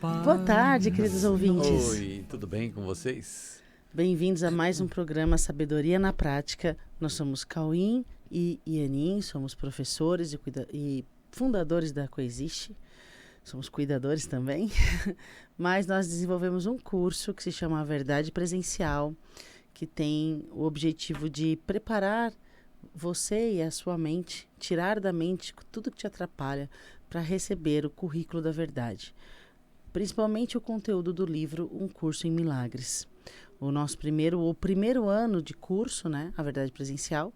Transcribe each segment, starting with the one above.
Boa tarde, queridos ouvintes. Oi, tudo bem com vocês? Bem-vindos a mais um programa Sabedoria na Prática. Nós somos Cauim e Ianin, somos professores e fundadores da Coexiste. Somos cuidadores também, mas nós desenvolvemos um curso que se chama A Verdade Presencial, que tem o objetivo de preparar você e a sua mente, tirar da mente tudo que te atrapalha para receber o currículo da verdade. Principalmente o conteúdo do livro Um Curso em Milagres. O primeiro ano de curso, né, A Verdade Presencial,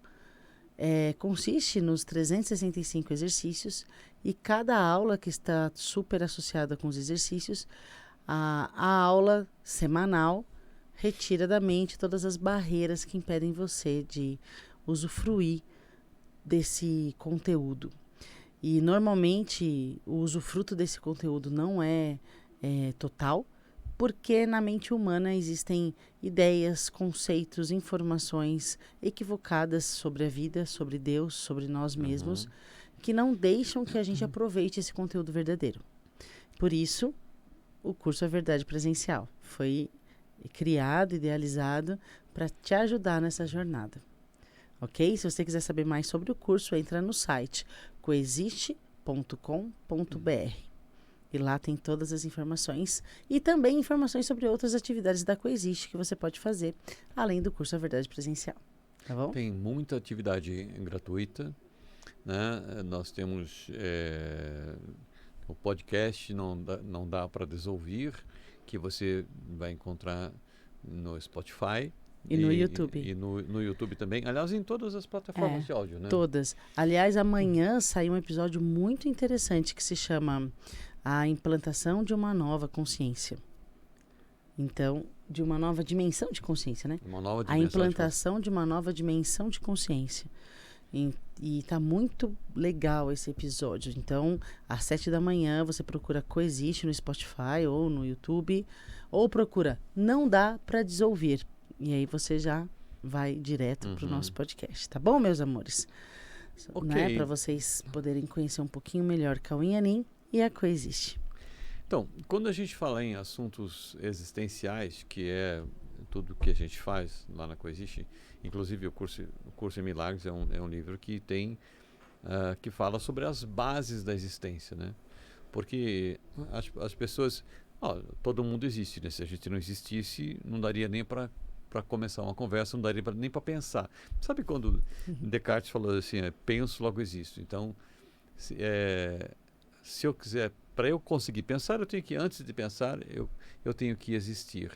consiste nos 365 exercícios e cada aula que está super associada com os exercícios, a aula semanal retira da mente todas as barreiras que impedem você de usufruir desse conteúdo. E normalmente o usufruto desse conteúdo não é total, porque na mente humana existem ideias, conceitos, informações equivocadas sobre a vida, sobre Deus, sobre nós mesmos, que não deixam que a gente aproveite esse conteúdo verdadeiro. Por isso, o curso A Verdade Presencial foi criado, idealizado para te ajudar nessa jornada. Ok? Se você quiser saber mais sobre o curso, entra no site coexiste.com.br. E lá tem todas as informações e também informações sobre outras atividades da Coexiste que você pode fazer, além do curso A Verdade Presencial. Tá bom? Tem muita atividade gratuita, né? Nós temos o podcast Não Dá para Desouvir, que você vai encontrar no Spotify. E no YouTube. E no YouTube também. Aliás, em todas as plataformas de áudio, né? Todas. Aliás, amanhã sai um episódio muito interessante que se chama A Implantação de uma Nova Consciência. Então, de uma nova dimensão de consciência, né? Uma nova dimensão. A implantação de uma nova dimensão de consciência. E tá muito legal esse episódio. Então, às 7 da manhã, você procura Coexiste no Spotify ou no YouTube. Ou procura Não Dá para Desouvir. E aí você já vai direto para o nosso podcast. Tá bom, meus amores? Ok. Né? Para vocês poderem conhecer um pouquinho melhor Cauim e Ianin e a Coexiste. Então, quando a gente fala em assuntos existenciais, que é tudo que a gente faz lá na Coexiste, inclusive o curso em Milagres é um livro que tem que fala sobre as bases da existência, né? Porque as pessoas, todo mundo existe, né? Se a gente não existisse, não daria nem para começar uma conversa, não daria nem para pensar. Sabe quando Descartes falou assim, penso, logo existo. Então, se eu quiser, para eu conseguir pensar, eu tenho que, antes de pensar, eu tenho que existir.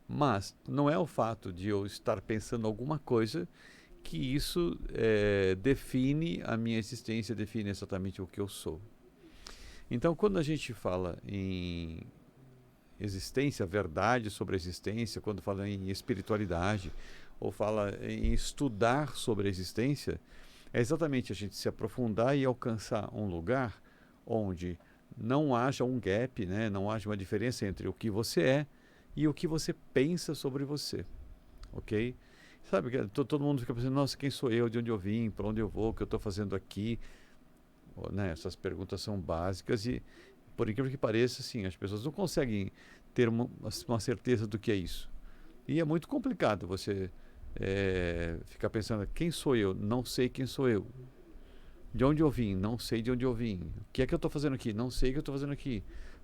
Mas não é o fato de eu estar pensando alguma coisa que isso define a minha existência, define exatamente o que eu sou. Então, quando a gente fala em existência, verdade sobre a existência, quando fala em espiritualidade, ou fala em estudar sobre a existência, é exatamente a gente se aprofundar e alcançar um lugar onde não haja um gap, né? Não haja uma diferença entre o que você é e o que você pensa sobre você, ok? Sabe, todo mundo fica pensando, nossa, quem sou eu, de onde eu vim, para onde eu vou, o que eu estou fazendo aqui, né? Essas perguntas são básicas e, por incrível que pareça, assim, as pessoas não conseguem ter uma certeza do que é isso. E é muito complicado você ficar pensando, quem sou eu? Não sei quem sou eu. De onde eu vim? Não sei de onde eu vim. O que é que eu estou fazendo aqui? Não sei o que eu estou fazendo aqui.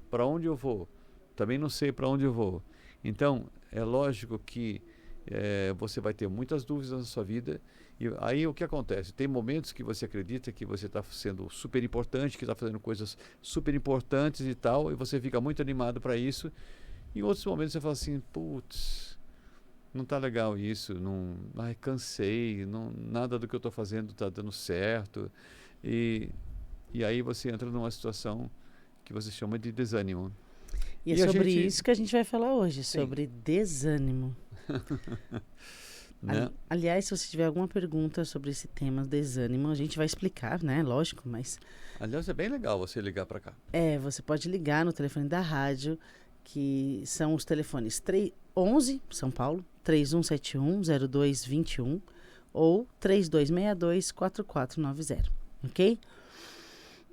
Para onde eu vou? Também não sei para onde eu vou. Então, é lógico que você vai ter muitas dúvidas na sua vida. E aí o que acontece? Tem momentos que você acredita que você está sendo super importante, que está fazendo coisas super importantes e tal, e você fica muito animado para isso. Em outros momentos você fala assim, putz, não está legal isso, cansei, nada do que eu estou fazendo está dando certo. E aí você entra numa situação que você chama de desânimo. E é sobre isso que a gente vai falar hoje, sobre desânimo. Né? Aliás, se você tiver alguma pergunta sobre esse tema, desânimo, a gente vai explicar, né? Lógico, mas... Aliás, é bem legal você ligar para cá. Você pode ligar no telefone da rádio, que são os telefones 11, São Paulo, 3171-0221 ou 3262-4490, ok?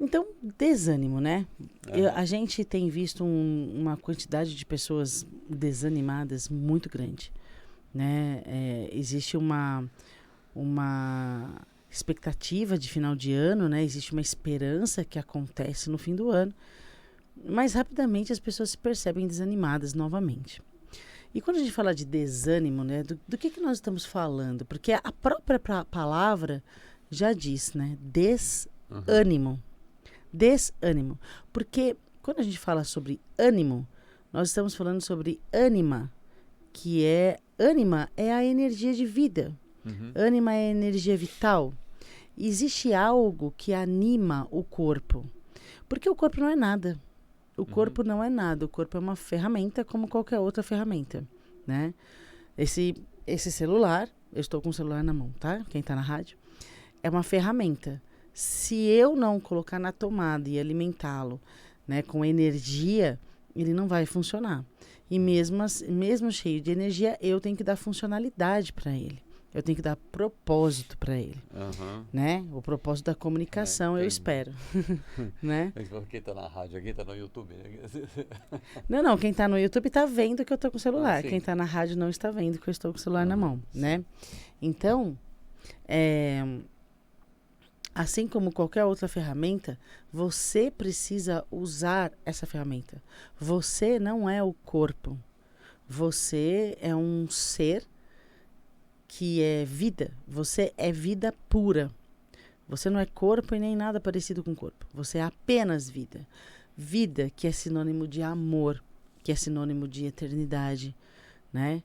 Então, desânimo, né? Aham. A gente tem visto uma quantidade de pessoas desanimadas muito grande, né? Existe uma expectativa de final de ano, né? Existe uma esperança que acontece no fim do ano, mas rapidamente as pessoas se percebem desanimadas novamente. E quando a gente fala de desânimo, né? Do que nós estamos falando? Porque a própria palavra já diz, né? Aham. Desânimo. Desânimo. Porque quando a gente fala sobre ânimo, nós estamos falando sobre ânima, que é... Ânima é a energia de vida. Uhum. Ânima é a energia vital. Existe algo que anima o corpo. Porque o corpo não é nada. O corpo não é nada. O corpo é uma ferramenta como qualquer outra ferramenta, né? Esse celular, eu estou com o celular na mão, tá? Quem está na rádio. É uma ferramenta. Se eu não colocar na tomada e alimentá-lo, né, com energia, ele não vai funcionar. E mesmo cheio de energia, eu tenho que dar funcionalidade para ele. Eu tenho que dar propósito para ele, Aham. né? O propósito da comunicação, eu Entendi. espero, né? Mas quem tá na rádio aqui, tá no YouTube, né? Não, quem tá no YouTube tá vendo que eu tô com o celular. sim. Quem tá na rádio não está vendo que eu estou com o celular na Aham, mão, sim. né? Então, assim como qualquer outra ferramenta, você precisa usar essa ferramenta. Você não é o corpo. Você é um ser que é vida. Você é vida pura. Você não é corpo e nem nada parecido com corpo. Você é apenas vida. Vida que é sinônimo de amor, que é sinônimo de eternidade, né?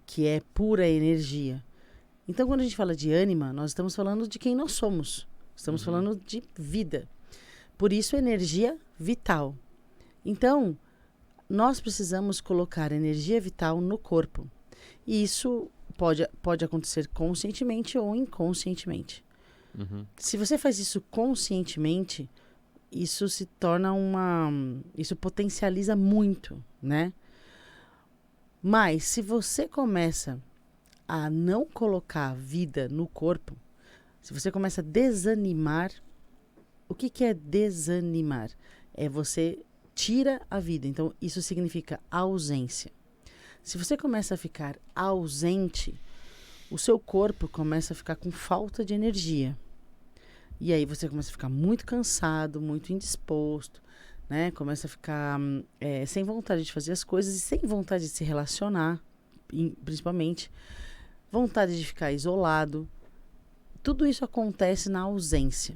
Que é pura energia. Então, quando a gente fala de ânima, nós estamos falando de quem nós somos. Estamos falando de vida. Por isso, energia vital. Então, nós precisamos colocar energia vital no corpo. E isso pode acontecer conscientemente ou inconscientemente. Uhum. Se você faz isso conscientemente, isso se torna isso potencializa muito, né? Mas se você começa a não colocar vida no corpo, se você começa a desanimar, o que é desanimar? É você tira a vida. Então, isso significa ausência. Se você começa a ficar ausente, o seu corpo começa a ficar com falta de energia. E aí você começa a ficar muito cansado, muito indisposto, né? Começa a ficar sem vontade de fazer as coisas e sem vontade de se relacionar, principalmente. Vontade de ficar isolado. Tudo isso acontece na ausência,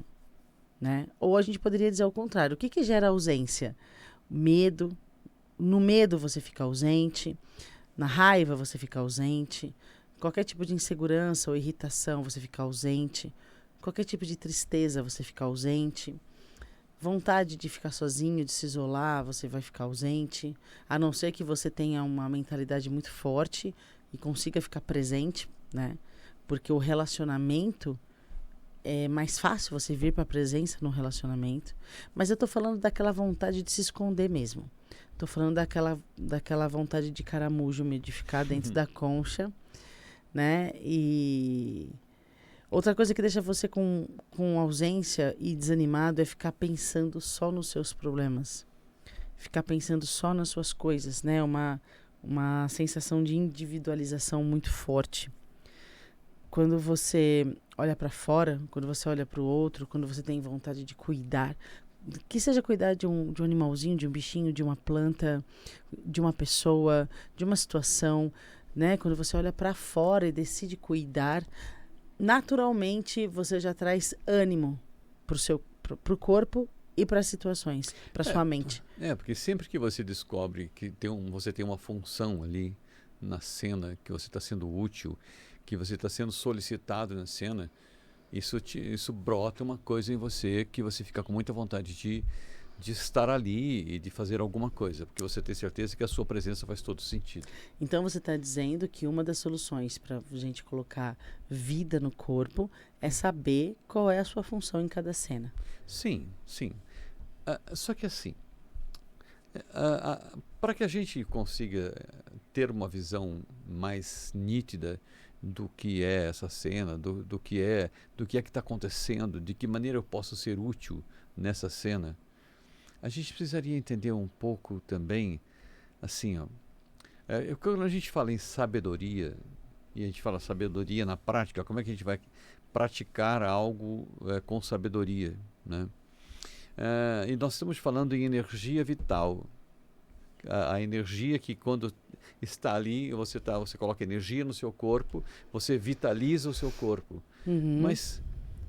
né? Ou a gente poderia dizer ao contrário. O que gera ausência? Medo. No medo você fica ausente. Na raiva você fica ausente. Qualquer tipo de insegurança ou irritação você fica ausente. Qualquer tipo de tristeza você fica ausente. Vontade de ficar sozinho, de se isolar, você vai ficar ausente. A não ser que você tenha uma mentalidade muito forte e consiga ficar presente, né? Porque o relacionamento é mais fácil você vir para a presença no relacionamento. Mas eu tô falando daquela vontade de se esconder mesmo. Tô falando daquela vontade de caramujo, de ficar dentro da concha, né? E outra coisa que deixa você com ausência e desanimado é ficar pensando só nos seus problemas. Ficar pensando só nas suas coisas, né? Uma sensação de individualização muito forte. Quando você olha para fora, quando você olha para o outro, quando você tem vontade de cuidar, que seja cuidar de um animalzinho, de um bichinho, de uma planta, de uma pessoa, de uma situação, né? Quando você olha para fora e decide cuidar, naturalmente você já traz ânimo pro corpo e para as situações, para sua mente. Porque sempre que você descobre que você tem uma função ali na cena, que você está sendo útil, que você está sendo solicitado na cena, isso brota uma coisa em você que você fica com muita vontade de estar ali e de fazer alguma coisa, porque você tem certeza que a sua presença faz todo sentido. Então você está dizendo que uma das soluções para a gente colocar vida no corpo é saber qual é a sua função em cada cena. Sim, sim. Só que assim, para que a gente consiga ter uma visão mais nítida do que é essa cena, do que é que está acontecendo, de que maneira eu posso ser útil nessa cena, a gente precisaria entender um pouco também, assim, ó, quando a gente fala em sabedoria, e a gente fala sabedoria na prática, como é que a gente vai praticar algo com sabedoria, né? E nós estamos falando em energia vital. A energia que quando está ali, você coloca energia no seu corpo, você vitaliza o seu corpo. Uhum. Mas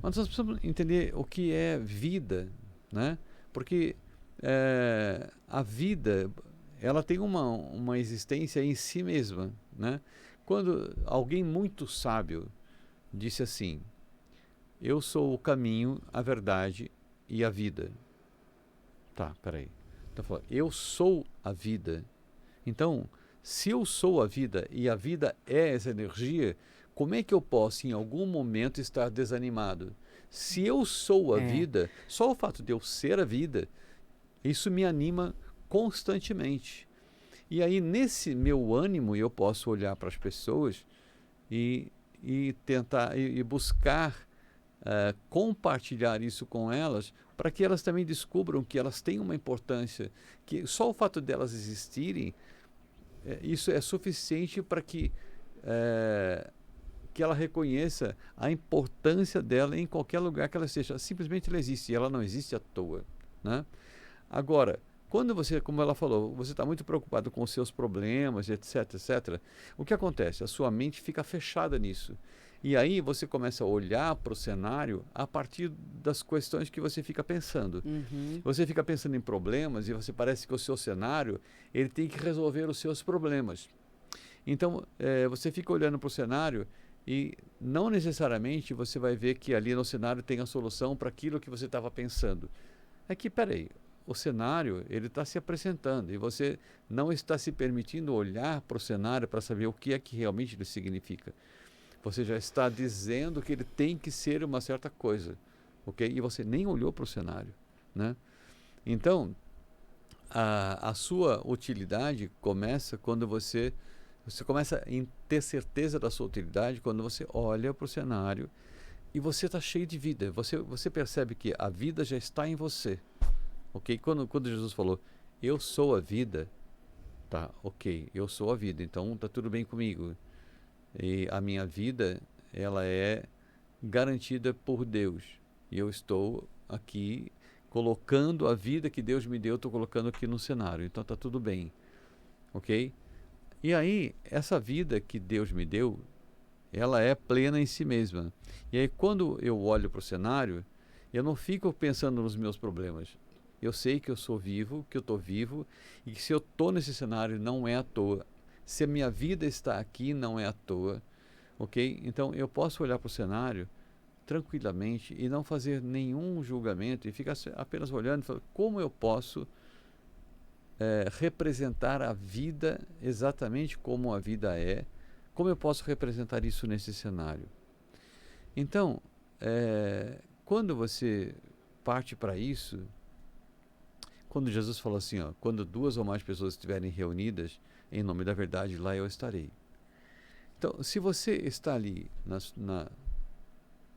nós precisamos entender o que é vida, né? Porque a vida, ela tem uma existência em si mesma, né? Quando alguém muito sábio disse assim: eu sou o caminho, a verdade e a vida. Tá, peraí. Então, falou, eu sou a vida. Então, se eu sou a vida e a vida é essa energia, como é que eu posso em algum momento estar desanimado? Se eu sou a vida, só o fato de eu ser a vida, isso me anima constantemente. E aí, nesse meu ânimo, eu posso olhar para as pessoas e tentar e buscar compartilhar isso com elas, para que elas também descubram que elas têm uma importância, que só o fato delas existirem, isso é suficiente para que ela reconheça a importância dela em qualquer lugar que ela esteja. Simplesmente ela existe, e ela não existe à toa, né? Agora, quando você, como ela falou, você está muito preocupado com os seus problemas, etc, etc, o que acontece? A sua mente fica fechada nisso. E aí você começa a olhar para o cenário a partir das questões que você fica pensando. Uhum. Você fica pensando em problemas e você parece que o seu cenário ele tem que resolver os seus problemas. Então, você fica olhando para o cenário e não necessariamente você vai ver que ali no cenário tem a solução para aquilo que você estava pensando. É que, peraí, o cenário ele está se apresentando e você não está se permitindo olhar para o cenário para saber o que é que realmente ele significa. Você já está dizendo que ele tem que ser uma certa coisa, ok? E você nem olhou para o cenário, né? Então, a sua utilidade começa quando você começa a ter certeza da sua utilidade quando você olha para o cenário e você está cheio de vida. Você percebe que a vida já está em você, ok? Quando Jesus falou, eu sou a vida, tá, ok, eu sou a vida, então está tudo bem comigo. E a minha vida, ela é garantida por Deus. E eu estou aqui colocando a vida que Deus me deu, estou colocando aqui no cenário. Então está tudo bem, ok? E aí, essa vida que Deus me deu, ela é plena em si mesma. E aí, quando eu olho para o cenário, eu não fico pensando nos meus problemas. Eu sei que eu sou vivo, que eu estou vivo, e que se eu estou nesse cenário não é à toa. Se a minha vida está aqui, não é à toa, ok? Então, eu posso olhar para o cenário tranquilamente e não fazer nenhum julgamento e ficar apenas olhando e falando como eu posso representar a vida exatamente como a vida é, como eu posso representar isso nesse cenário. Então, quando você parte para isso, quando Jesus falou assim, ó, quando 2 ou mais pessoas estiverem reunidas, em nome da verdade, lá eu estarei. Então, se você está ali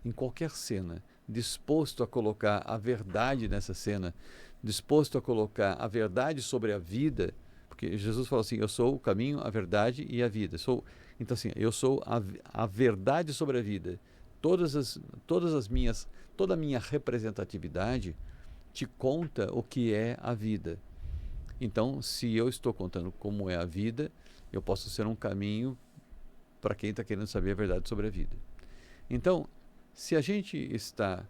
em qualquer cena, disposto a colocar a verdade nessa cena, disposto a colocar a verdade sobre a vida, porque Jesus falou assim, eu sou o caminho, a verdade e a vida. Então assim, eu sou a verdade sobre a vida. Toda a minha representatividade te conta o que é a vida. Então, se eu estou contando como é a vida, eu posso ser um caminho para quem está querendo saber a verdade sobre a vida. Então, se a gente está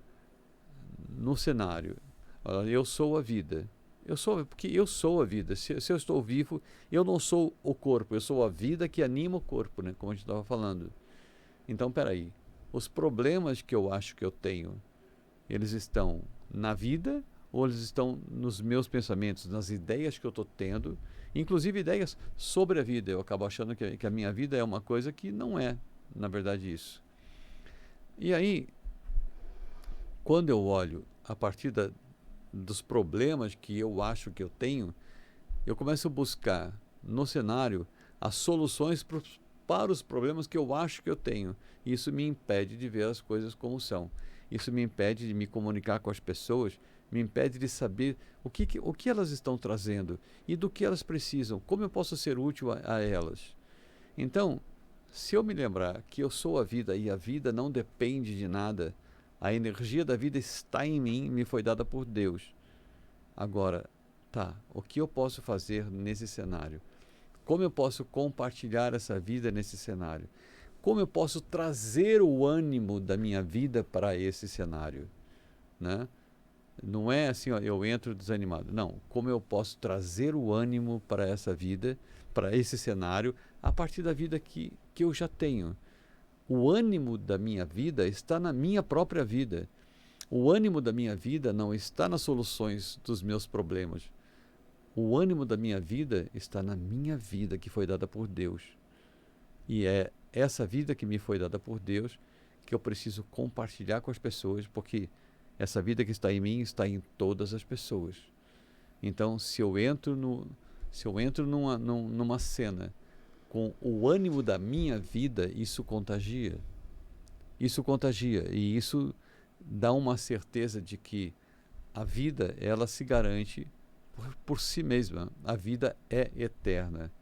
no cenário, eu sou a vida, porque eu sou a vida. Se eu estou vivo, eu não sou o corpo, eu sou a vida que anima o corpo, né? Como a gente estava falando. Então, peraí, os problemas que eu acho que eu tenho, eles estão na vida ou eles estão nos meus pensamentos, nas ideias que eu estou tendo, inclusive ideias sobre a vida. Eu acabo achando que a minha vida é uma coisa que não é, na verdade, isso. E aí, quando eu olho a partir dos problemas que eu acho que eu tenho, eu começo a buscar no cenário as soluções para os problemas que eu acho que eu tenho. Isso me impede de ver as coisas como são. Isso me impede de me comunicar com as pessoas, me impede de saber o que elas estão trazendo e do que elas precisam, como eu posso ser útil a elas. Então, se eu me lembrar que eu sou a vida e a vida não depende de nada, a energia da vida está em mim, me foi dada por Deus. Agora, tá, o que eu posso fazer nesse cenário? Como eu posso compartilhar essa vida nesse cenário? Como eu posso trazer o ânimo da minha vida para esse cenário? Né? Não é assim, ó, eu entro desanimado. Não, como eu posso trazer o ânimo para essa vida, para esse cenário, a partir da vida que eu já tenho. O ânimo da minha vida está na minha própria vida. O ânimo da minha vida não está nas soluções dos meus problemas. O ânimo da minha vida está na minha vida que foi dada por Deus. E é essa vida que me foi dada por Deus que eu preciso compartilhar com as pessoas, porque essa vida que está em mim está em todas as pessoas. Então, se eu entro numa cena com o ânimo da minha vida, isso contagia. Isso contagia e isso dá uma certeza de que a vida, ela se garante por si mesma. A vida é eterna,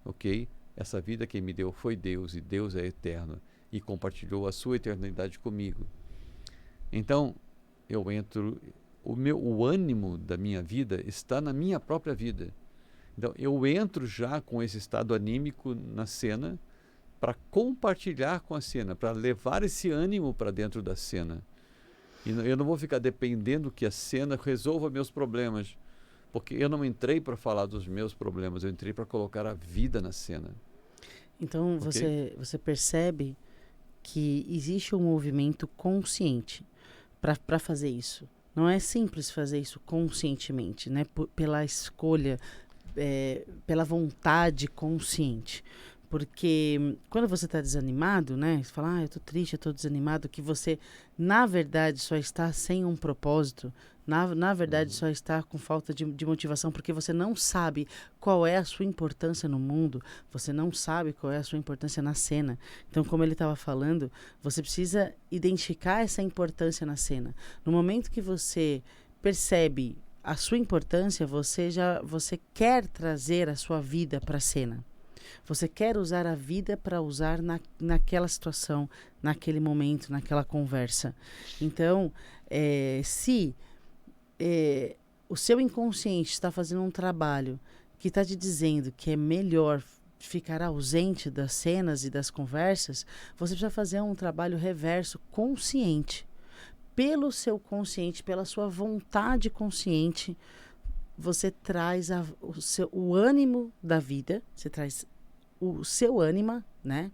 ok? Essa vida quem me deu foi Deus, e Deus é eterno e compartilhou a sua eternidade comigo. Então, eu entro, o ânimo da minha vida está na minha própria vida. Então, eu entro já com esse estado anímico na cena para compartilhar com a cena, para levar esse ânimo para dentro da cena. E eu não vou ficar dependendo que a cena resolva meus problemas, porque eu não entrei para falar dos meus problemas, eu entrei para colocar a vida na cena. Então, Okay? você percebe que existe um movimento consciente para fazer isso. Não é simples fazer isso conscientemente, né? Pela escolha, pela vontade consciente. Porque quando você está desanimado, né? Você fala, eu estou triste, eu estou desanimado, que você, na verdade, só está sem um propósito, na verdade, só está com falta de motivação, porque você não sabe qual é a sua importância no mundo, você não sabe qual é a sua importância na cena. Então, como ele estava falando, você precisa identificar essa importância na cena. No momento que você percebe a sua importância, você quer trazer a sua vida para a cena. Você quer usar a vida para usar naquela situação, naquele momento, naquela conversa. Então, se o seu inconsciente está fazendo um trabalho que está te dizendo que é melhor ficar ausente das cenas e das conversas, você precisa fazer um trabalho reverso consciente. Pelo seu consciente, pela sua vontade consciente, você traz o ânimo da vida, você traz o seu ânima, né?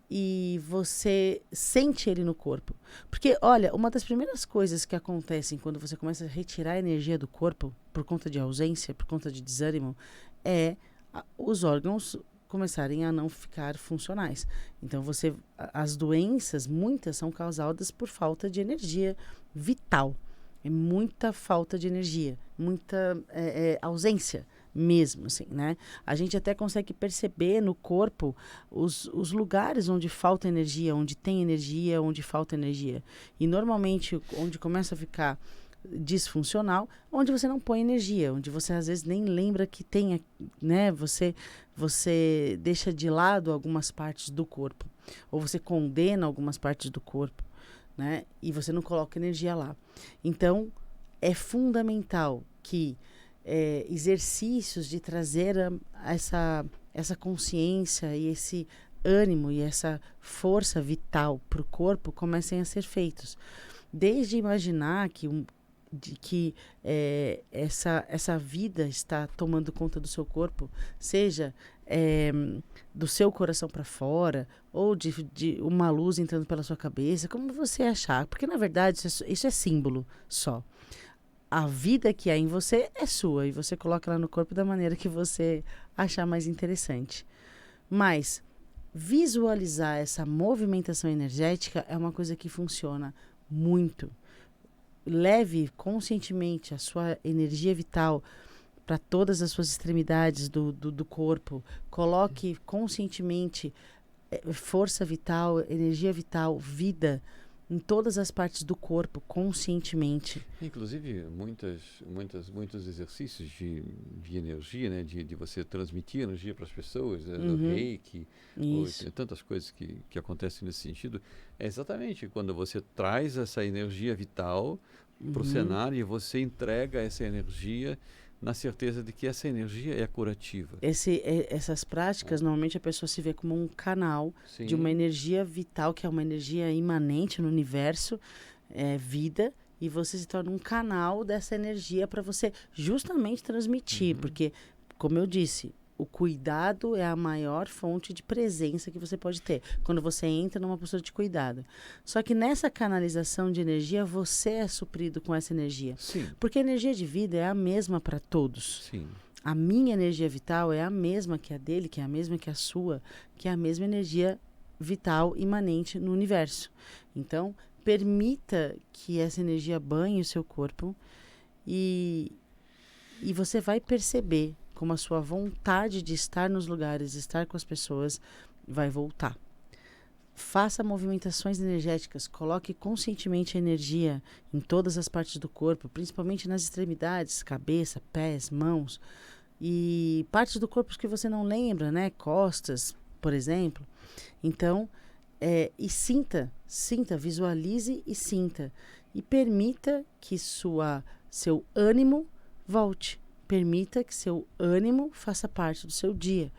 E você sente ele no corpo. Porque, olha, uma das primeiras coisas que acontecem quando você começa a retirar a energia do corpo por conta de ausência, por conta de desânimo, é os órgãos começarem a não ficar funcionais. Então, as doenças, muitas são causadas por falta de energia vital. É muita falta de energia, muita ausência mesmo, assim, né? A gente até consegue perceber no corpo os lugares onde falta energia, onde tem energia, onde falta energia. E normalmente, onde começa a ficar disfuncional, onde você não põe energia, onde você às vezes nem lembra que tem, né? Você deixa de lado algumas partes do corpo, ou você condena algumas partes do corpo, né? E você não coloca energia lá. Então, é fundamental que exercícios de trazer essa consciência e esse ânimo e essa força vital para o corpo comecem a ser feitos. Desde imaginar que essa vida está tomando conta do seu corpo, seja do seu coração para fora, ou de uma luz entrando pela sua cabeça, como você achar, porque na verdade isso é símbolo só. A vida que há em você é sua e você coloca ela no corpo da maneira que você achar mais interessante. Mas visualizar essa movimentação energética é uma coisa que funciona muito. Leve conscientemente a sua energia vital para todas as suas extremidades do corpo. Coloque conscientemente força vital, energia vital, vida em todas as partes do corpo, conscientemente. Inclusive, muitos exercícios de energia, né? De você transmitir energia para as pessoas, né? No reiki, tem tantas coisas que acontecem nesse sentido. É exatamente quando você traz essa energia vital para o cenário e você entrega essa energia na certeza de que essa energia é curativa. Essas práticas, normalmente a pessoa se vê como um canal de uma energia vital, que é uma energia imanente no universo, vida, e você se torna um canal dessa energia para você justamente transmitir, porque, como eu disse, o cuidado é a maior fonte de presença que você pode ter, quando você entra numa postura de cuidado. Só que nessa canalização de energia, você é suprido com essa energia. Sim. Porque a energia de vida é a mesma para todos. Sim. A minha energia vital é a mesma que a dele, que é a mesma que a sua, que é a mesma energia vital imanente no universo. Então, permita que essa energia banhe o seu corpo e você vai perceber como a sua vontade de estar nos lugares, estar com as pessoas, vai voltar. Faça movimentações energéticas, coloque conscientemente a energia em todas as partes do corpo, principalmente nas extremidades, cabeça, pés, mãos, e partes do corpo que você não lembra, né? Costas, por exemplo. Então, e sinta, visualize e sinta. E permita que seu ânimo volte. Permita que seu ânimo faça parte do seu dia,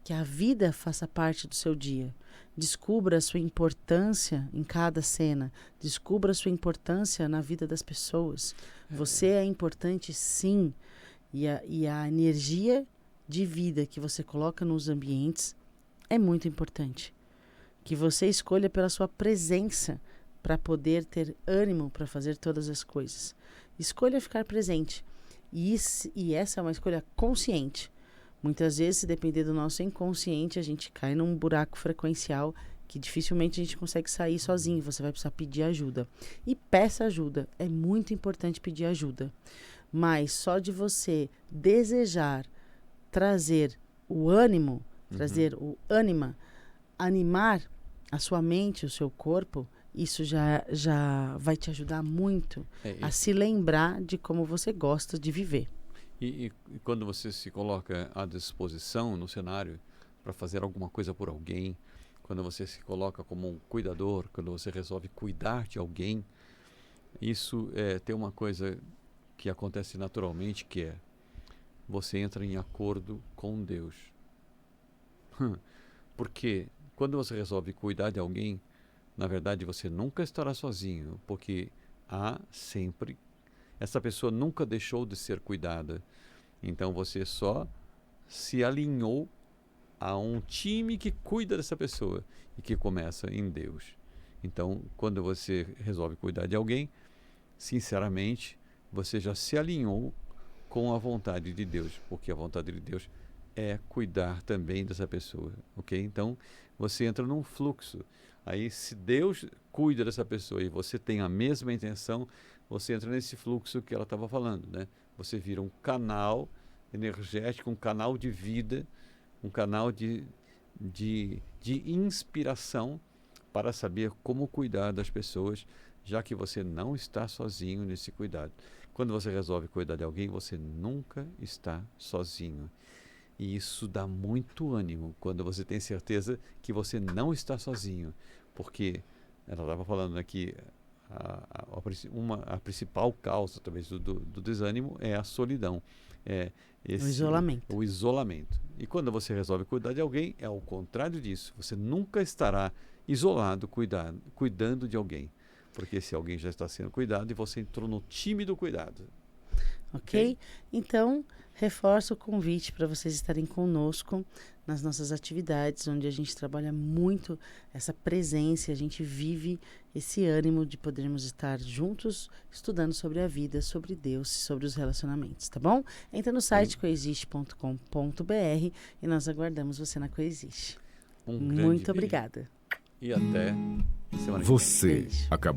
que a vida faça parte do seu dia. Descubra a sua importância em cada cena, descubra a sua importância na vida das pessoas. Você é importante, sim, e a energia de vida que você coloca nos ambientes é muito importante. Que você escolha pela sua presença para poder ter ânimo para fazer todas as coisas. Escolha ficar presente. E essa é uma escolha consciente. Muitas vezes, se depender do nosso inconsciente, a gente cai num buraco frequencial que dificilmente a gente consegue sair sozinho. Você vai precisar pedir ajuda. E peça ajuda. É muito importante pedir ajuda. Mas só de você desejar trazer o ânimo, trazer o ânima, animar a sua mente, o seu corpo, isso já vai te ajudar muito a se lembrar de como você gosta de viver. E quando você se coloca à disposição no cenário para fazer alguma coisa por alguém, quando você se coloca como um cuidador, quando você resolve cuidar de alguém, isso tem uma coisa que acontece naturalmente, que é você entra em acordo com Deus. Porque quando você resolve cuidar de alguém, na verdade, você nunca estará sozinho, porque há sempre... Essa pessoa nunca deixou de ser cuidada. Então, você só se alinhou a um time que cuida dessa pessoa e que começa em Deus. Então, quando você resolve cuidar de alguém, sinceramente, você já se alinhou com a vontade de Deus, porque a vontade de Deus é cuidar também dessa pessoa, ok? Então, você entra num fluxo. Aí, se Deus cuida dessa pessoa e você tem a mesma intenção, você entra nesse fluxo que ela estava falando, né? Você vira um canal energético, um canal de vida, um canal de inspiração para saber como cuidar das pessoas, já que você não está sozinho nesse cuidado. Quando você resolve cuidar de alguém, você nunca está sozinho. E isso dá muito ânimo quando você tem certeza que você não está sozinho. Porque ela estava falando aqui, a principal causa, talvez, do desânimo é a solidão. O isolamento. E quando você resolve cuidar de alguém, é o contrário disso. Você nunca estará isolado cuidando de alguém. Porque esse alguém já está sendo cuidado e você entrou no time do cuidado. Ok? Então, reforço o convite para vocês estarem conosco nas nossas atividades, onde a gente trabalha muito essa presença, a gente vive esse ânimo de podermos estar juntos, estudando sobre a vida, sobre Deus, sobre os relacionamentos, tá bom? Entra no site coexiste.com.br e nós aguardamos você na Coexiste. Muito obrigada. E até semana que vem. Você acabou